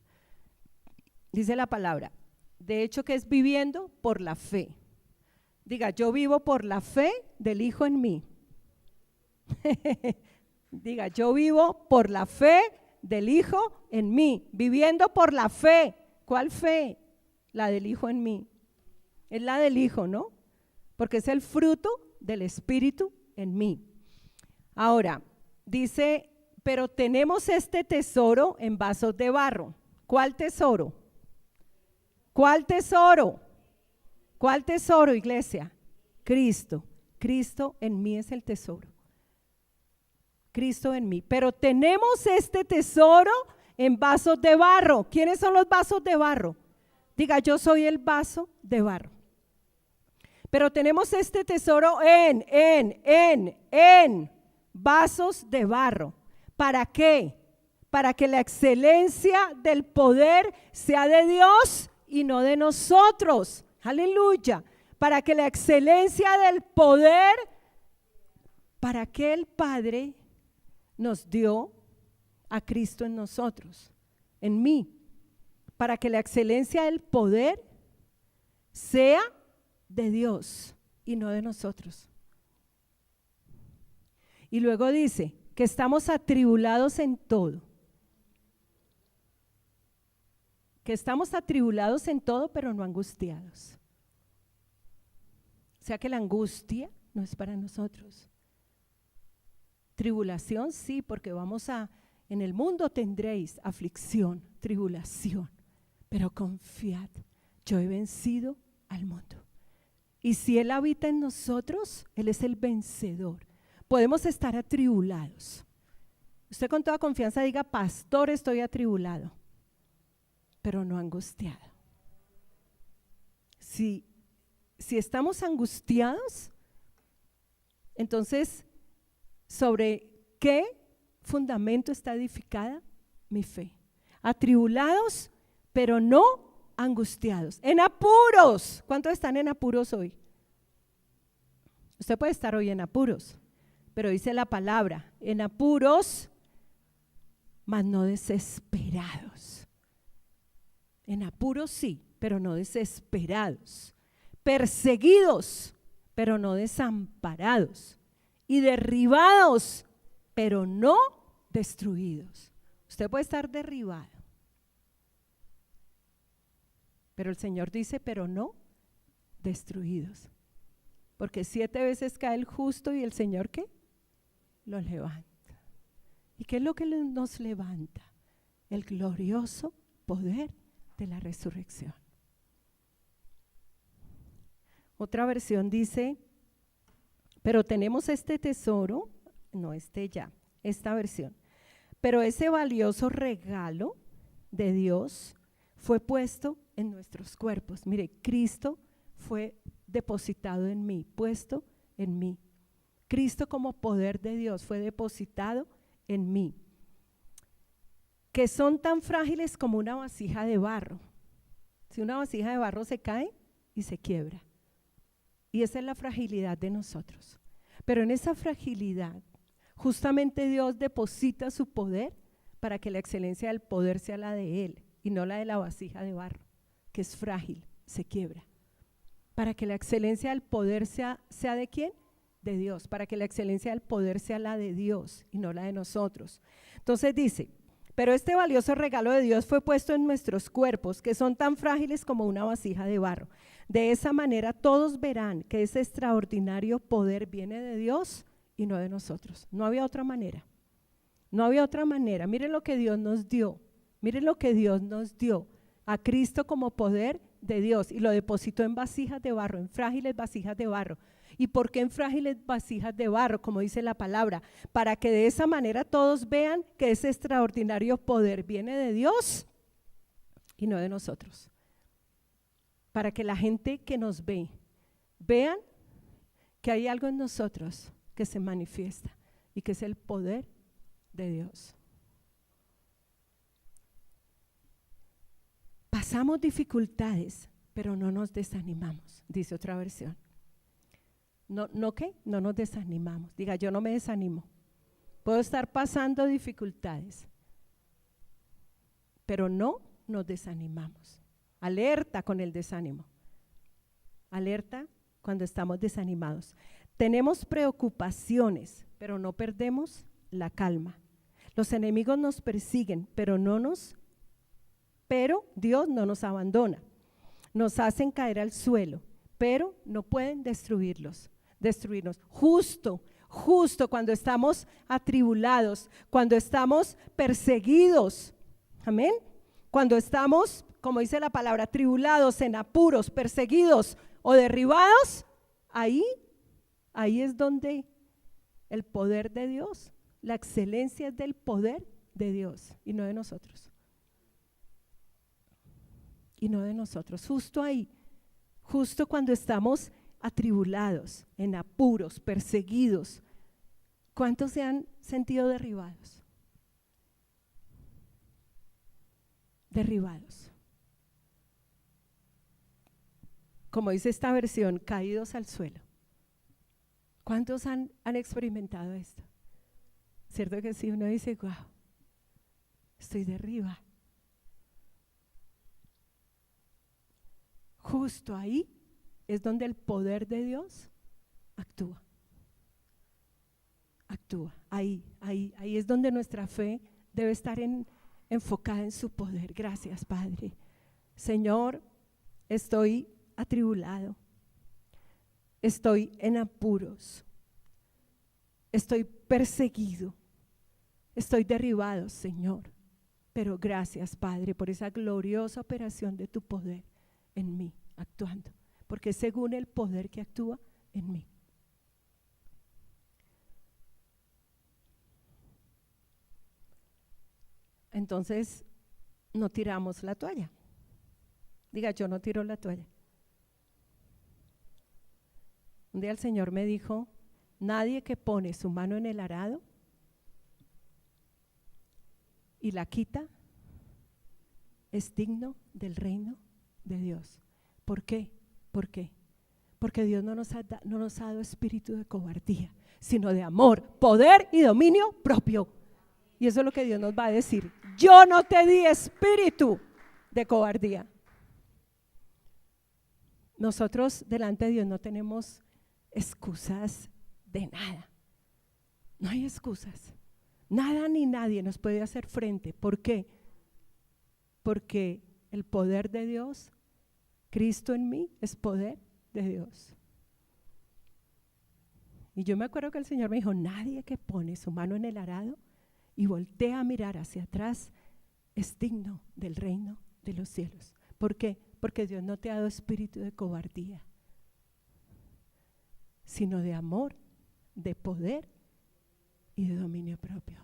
Dice la palabra, de hecho que es viviendo por la fe. Diga, yo vivo por la fe del Hijo en mí. Diga, yo vivo por la fe del Hijo en mí, viviendo por la fe. ¿Cuál fe? La del Hijo en mí. Es la del Hijo, ¿no? Porque es el fruto del Espíritu en mí. Ahora, dice, pero tenemos este tesoro en vasos de barro. ¿Cuál tesoro? ¿Cuál tesoro? ¿Cuál tesoro, iglesia? Cristo. Cristo en mí es el tesoro. Cristo en mí. Pero tenemos este tesoro en vasos de barro. ¿Quiénes son los vasos de barro? Diga, yo soy el vaso de barro. Pero tenemos este tesoro en vasos de barro. ¿Para qué? Para que la excelencia del poder sea de Dios y no de nosotros. Aleluya. Para que la excelencia del poder, para que el Padre nos dio a Cristo en nosotros, en mí. Para que la excelencia del poder sea de Dios y no de nosotros. Y luego dice que estamos atribulados en todo. Que estamos atribulados en todo, pero no angustiados. O sea que la angustia no es para nosotros. Tribulación sí, porque en el mundo tendréis aflicción, tribulación, pero confiad, yo he vencido al mundo. Y si Él habita en nosotros, Él es el vencedor. Podemos estar atribulados. Usted con toda confianza diga, pastor, estoy atribulado, pero no angustiado. Si estamos angustiados, entonces, ¿sobre qué fundamento está edificada mi fe? Atribulados, pero no angustiados, en apuros. ¿Cuántos están en apuros hoy? Usted puede estar hoy en apuros, pero dice la palabra, en apuros, mas no desesperados. En apuros sí, pero no desesperados. Perseguidos, pero no desamparados. Y derribados, pero no destruidos. Usted puede estar derribado, pero el Señor dice, pero no destruidos. Porque 7 veces cae el justo y el Señor, ¿qué? Lo levanta. ¿Y qué es lo que nos levanta? El glorioso poder de la resurrección. Otra versión dice, pero tenemos este tesoro, no esta versión, pero ese valioso regalo de Dios fue puesto en nuestros cuerpos. Mire, Cristo fue depositado en mí, puesto en mí. Cristo como poder de Dios fue depositado en mí. que son tan frágiles como una vasija de barro. Si una vasija de barro se cae y se quiebra. Y esa es la fragilidad de nosotros. Pero en esa fragilidad, justamente Dios deposita su poder para que la excelencia del poder sea la de Él y no la de la vasija de barro, que es frágil, se quiebra. Para que la excelencia del poder sea ¿de quién? De Dios. Para que la excelencia del poder sea la de Dios y no la de nosotros. Entonces dice, pero este valioso regalo de Dios fue puesto en nuestros cuerpos, que son tan frágiles como una vasija de barro. De esa manera todos verán que ese extraordinario poder viene de Dios y no de nosotros. No había otra manera. No había otra manera. Miren lo que Dios nos dio. Miren lo que Dios nos dio. A Cristo como poder de Dios y lo depositó en vasijas de barro, en frágiles vasijas de barro. ¿Y por qué en frágiles vasijas de barro? Como dice la palabra, para que de esa manera todos vean que ese extraordinario poder viene de Dios y no de nosotros. Para que la gente que nos ve, vean que hay algo en nosotros que se manifiesta y que es el poder de Dios. Pasamos dificultades, pero no nos desanimamos, dice otra versión. ¿No qué? No nos desanimamos. Diga, yo no me desanimo. Puedo estar pasando dificultades, pero no nos desanimamos. Alerta con el desánimo. Alerta cuando estamos desanimados. Tenemos preocupaciones, pero no perdemos la calma. Los enemigos nos persiguen, pero Dios no nos abandona. Nos hacen caer al suelo, pero no pueden destruirnos. Justo cuando estamos atribulados, cuando estamos perseguidos. Amén. Cuando estamos, como dice la palabra, atribulados, en apuros, perseguidos o derribados, ahí es donde el poder de Dios, la excelencia es del poder de Dios y no de nosotros. Y no de nosotros, justo ahí, justo cuando estamos atribulados, en apuros, perseguidos. ¿Cuántos se han sentido derribados? Derribados. Como dice esta versión, caídos al suelo. ¿Cuántos han experimentado esto? ¿Cierto que sí? Uno dice, wow, estoy derribado. Justo ahí es donde el poder de Dios actúa. Ahí es donde nuestra fe debe estar enfocada en su poder. Gracias, Padre. Señor, estoy atribulado, estoy en apuros, estoy perseguido, estoy derribado, Señor. Pero gracias, Padre, por esa gloriosa operación de tu poder en mí, actuando. Porque según el poder que actúa en mí. Entonces, no tiramos la toalla. Diga, yo no tiro la toalla. Un día el Señor me dijo, nadie que pone su mano en el arado y la quita es digno del reino de Dios. ¿Por qué? ¿Por qué? Porque Dios no nos ha dado espíritu de cobardía, sino de amor, poder y dominio propio. Y eso es lo que Dios nos va a decir. Yo no te di espíritu de cobardía. Nosotros delante de Dios no tenemos excusas de nada. No hay excusas. Nada ni nadie nos puede hacer frente. ¿Por qué? Porque el poder de Dios, Cristo en mí, es poder de Dios. Y yo me acuerdo que el Señor me dijo, nadie que pone su mano en el arado y voltea a mirar hacia atrás es digno del reino de los cielos. ¿Por qué? Porque Dios no te ha dado espíritu de cobardía, sino de amor, de poder y de dominio propio.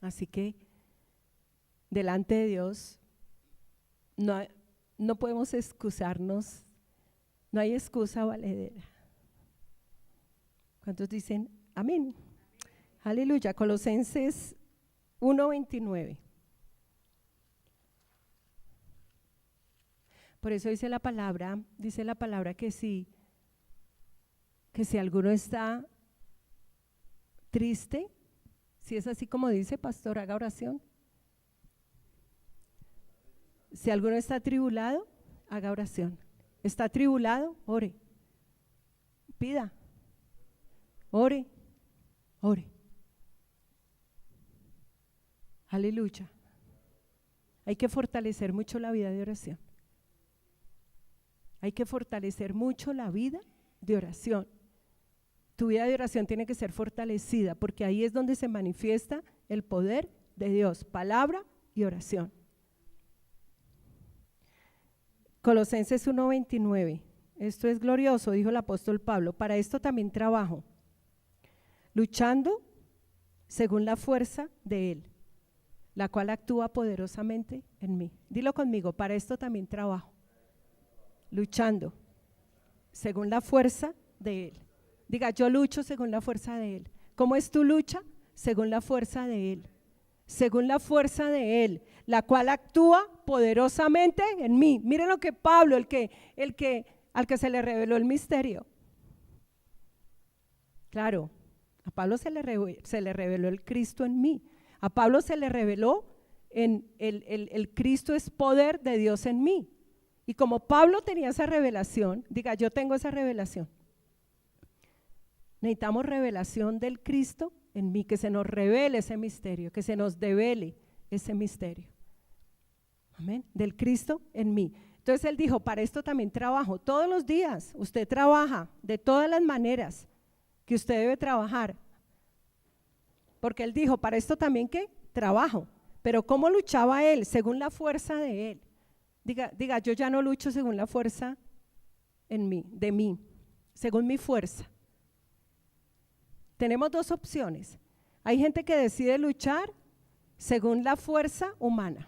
Así que delante de Dios no podemos excusarnos, no hay excusa valedera. ¿Cuántos dicen amén? Aleluya. Colosenses 1:29. Por eso dice la palabra que si alguno está triste, si es así como dice, pastor, haga oración. Si alguno está atribulado, haga oración. ¿Está atribulado? Ore. Pida. Ore. Ore. Aleluya. Hay que fortalecer mucho la vida de oración. Hay que fortalecer mucho la vida de oración. Tu vida de oración tiene que ser fortalecida porque ahí es donde se manifiesta el poder de Dios, palabra y oración. Colosenses 1:29. Esto es glorioso, dijo el apóstol Pablo. Para esto también trabajo, luchando según la fuerza de Él, la cual actúa poderosamente en mí. Dilo conmigo, para esto también trabajo, luchando según la fuerza de Él. Diga, yo lucho según la fuerza de Él. ¿Cómo es tu lucha? Según la fuerza de Él. Según la fuerza de Él, la cual actúa poderosamente en mí. Miren lo que Pablo, al que se le reveló el misterio. Claro, a Pablo se le reveló el Cristo en mí. A Pablo se le reveló en el Cristo es poder de Dios en mí. Y como Pablo tenía esa revelación, diga, yo tengo esa revelación. Necesitamos revelación del Cristo en mí, que se nos revele ese misterio, que se nos devele ese misterio. Amén. Del Cristo en mí. Entonces él dijo, para esto también trabajo. Todos los días usted trabaja de todas las maneras que usted debe trabajar. Porque él dijo, para esto también ¿qué? Trabajo. Pero ¿cómo luchaba él? Según la fuerza de él. Diga, yo ya no lucho según la fuerza en mí, de mí, según mi fuerza. Tenemos dos opciones. Hay gente que decide luchar según la fuerza humana.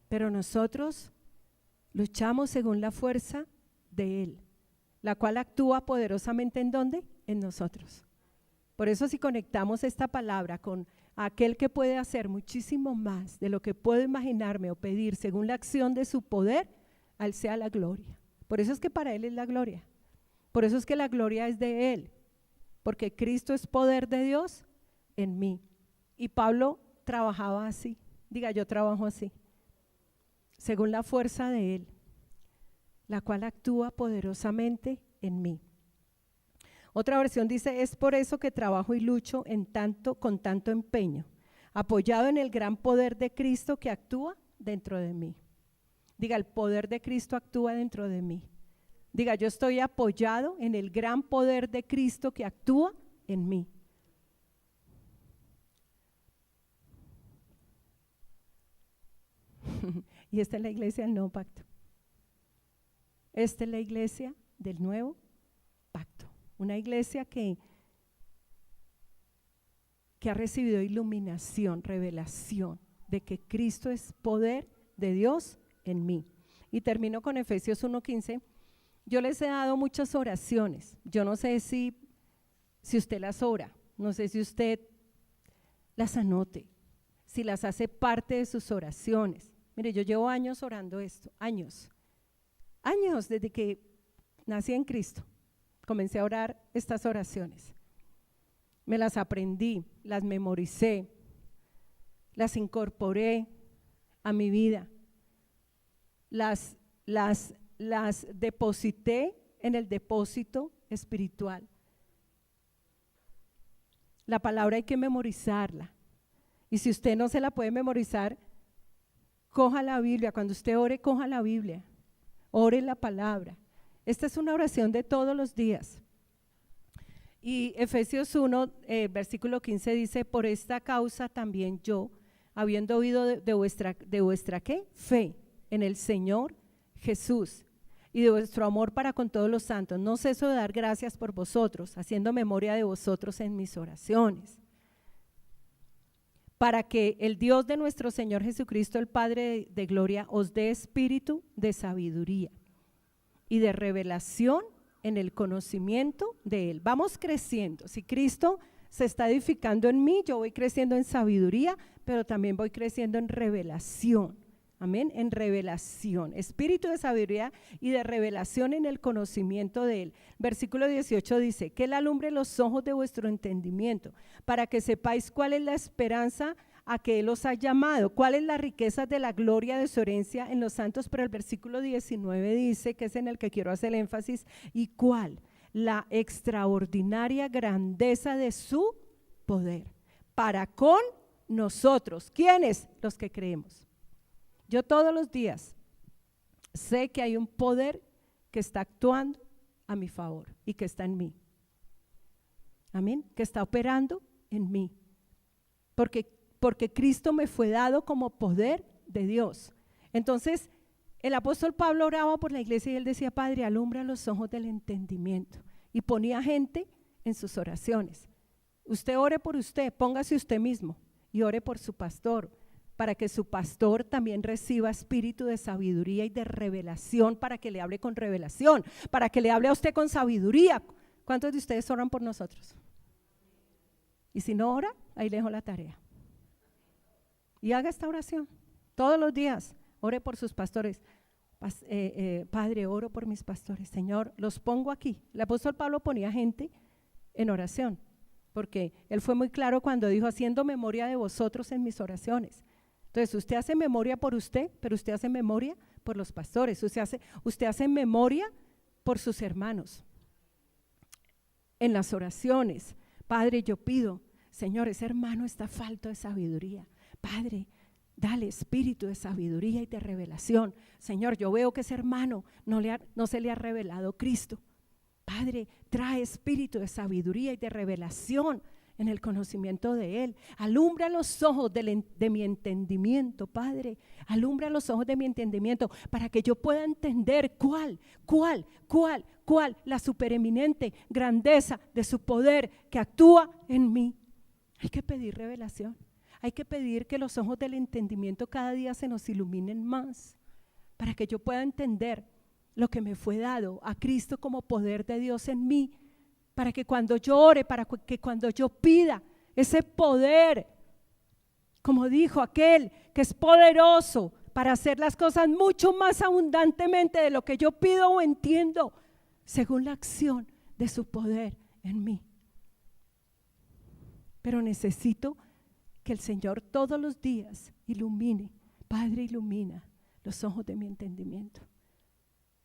Pero nosotros luchamos según la fuerza de Él, la cual actúa poderosamente ¿en dónde? En nosotros. Por eso si conectamos esta palabra con aquel que puede hacer muchísimo más de lo que puedo imaginarme o pedir según la acción de su poder, a Él sea la gloria. Por eso es que para Él es la gloria. Por eso es que la gloria es de Él, porque Cristo es poder de Dios en mí. Y Pablo trabajaba así. Diga, yo trabajo así, según la fuerza de Él, la cual actúa poderosamente en mí. Otra versión dice, es por eso que trabajo y lucho con tanto empeño, apoyado en el gran poder de Cristo que actúa dentro de mí. Diga, el poder de Cristo actúa dentro de mí. Diga, yo estoy apoyado en el gran poder de Cristo que actúa en mí. Y esta es la iglesia del nuevo pacto. Esta es la iglesia del nuevo pacto. Una iglesia que ha recibido iluminación, revelación de que Cristo es poder de Dios en mí. Y termino con Efesios 1:15. Yo les he dado muchas oraciones. Yo no sé si usted las ora, no sé si usted las anote, si las hace parte de sus oraciones. Mire, yo llevo años orando esto, años desde que nací en Cristo. Comencé a orar estas oraciones. Me las aprendí, las memoricé, las incorporé a mi vida, las deposité en el depósito espiritual. La palabra hay que memorizarla. Y si usted no se la puede memorizar, coja la Biblia. Cuando usted ore, coja la Biblia. Ore la palabra. Esta es una oración de todos los días. Y Efesios 1, versículo 15 dice, por esta causa también yo, habiendo oído de vuestra ¿qué? Fe en el Señor Jesús y de vuestro amor para con todos los santos, no ceso de dar gracias por vosotros, haciendo memoria de vosotros en mis oraciones, para que el Dios de nuestro Señor Jesucristo, el Padre de gloria, os dé espíritu de sabiduría y de revelación en el conocimiento de Él. Vamos creciendo. Si Cristo se está edificando en mí, yo voy creciendo en sabiduría, pero también voy creciendo en revelación. Amén, en revelación, espíritu de sabiduría y de revelación en el conocimiento de Él. Versículo 18 dice, que Él alumbre los ojos de vuestro entendimiento, para que sepáis cuál es la esperanza a que Él os ha llamado, cuál es la riqueza de la gloria de su herencia en los santos. Pero el versículo 19 dice, que es en el que quiero hacer énfasis, y cuál, la extraordinaria grandeza de su poder, para con nosotros. ¿Quiénes? Los que creemos. Yo todos los días sé que hay un poder que está actuando a mi favor y que está en mí. Amén, que está operando en mí. Porque Cristo me fue dado como poder de Dios. Entonces, el apóstol Pablo oraba por la iglesia y él decía, Padre, alumbra los ojos del entendimiento. Y ponía gente en sus oraciones. Usted ore por usted, póngase usted mismo y ore por su pastor, para que su pastor también reciba espíritu de sabiduría y de revelación, para que le hable con revelación, para que le hable a usted con sabiduría. ¿Cuántos de ustedes oran por nosotros? Y si no ora, ahí le dejo la tarea. Y haga esta oración todos los días. Ore por sus pastores. Padre, oro por mis pastores. Señor, los pongo aquí. El apóstol Pablo ponía gente en oración, porque él fue muy claro cuando dijo, haciendo memoria de vosotros en mis oraciones. Entonces, usted hace memoria por usted, pero usted hace memoria por los pastores. Usted hace memoria por sus hermanos. En las oraciones, Padre, yo pido, Señor, ese hermano está falto de sabiduría. Padre, dale espíritu de sabiduría y de revelación. Señor, yo veo que ese hermano no se le ha revelado Cristo. Padre, trae espíritu de sabiduría y de revelación en el conocimiento de Él. Alumbra los ojos de mi entendimiento, Padre. Alumbra los ojos de mi entendimiento para que yo pueda entender cuál la supereminente grandeza de su poder que actúa en mí. Hay que pedir revelación. Hay que pedir que los ojos del entendimiento cada día se nos iluminen más, para que yo pueda entender lo que me fue dado a Cristo como poder de Dios en mí, para que cuando yo ore, para que cuando yo pida ese poder, como dijo aquel que es poderoso para hacer las cosas mucho más abundantemente de lo que yo pido o entiendo, según la acción de su poder en mí. Pero necesito que el Señor todos los días ilumine, Padre, ilumina los ojos de mi entendimiento,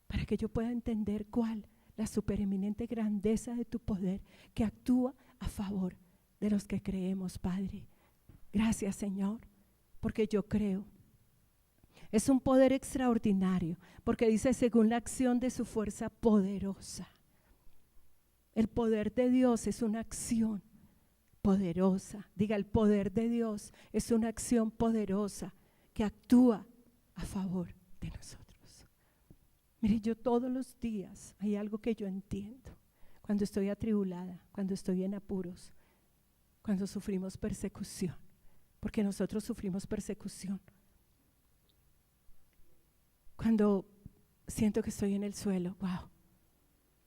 para que yo pueda entender cuál la supereminente grandeza de tu poder que actúa a favor de los que creemos, Padre. Gracias, Señor, porque yo creo. Es un poder extraordinario, porque dice según la acción de su fuerza poderosa. El poder de Dios es una acción poderosa. Diga, el poder de Dios es una acción poderosa que actúa a favor de nosotros. Mire, yo todos los días hay algo que yo entiendo. Cuando estoy atribulada, cuando estoy en apuros, cuando sufrimos persecución, porque nosotros sufrimos persecución. Cuando siento que estoy en el suelo, wow,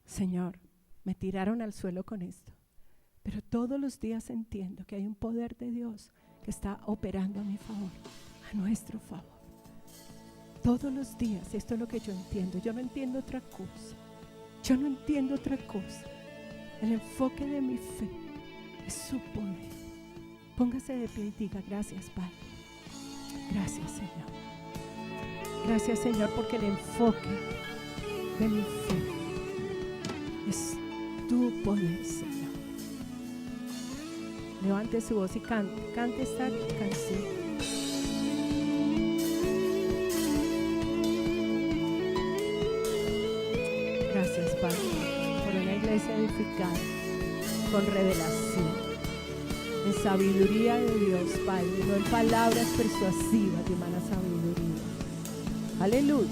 Señor, me tiraron al suelo con esto. Pero todos los días entiendo que hay un poder de Dios que está operando a mi favor, a nuestro favor. Todos los días, esto es lo que yo entiendo. Yo no entiendo otra cosa. Yo no entiendo otra cosa. El enfoque de mi fe es su poder. Póngase de pie y diga, gracias, Padre. Gracias, Señor. Gracias, Señor, porque el enfoque de mi fe es tu poder, Señor. Levante su voz y cante esta canción. Gracias, Padre, por una iglesia edificada con revelación, en sabiduría de Dios, Padre, no en palabras persuasivas de humana sabiduría. Aleluya.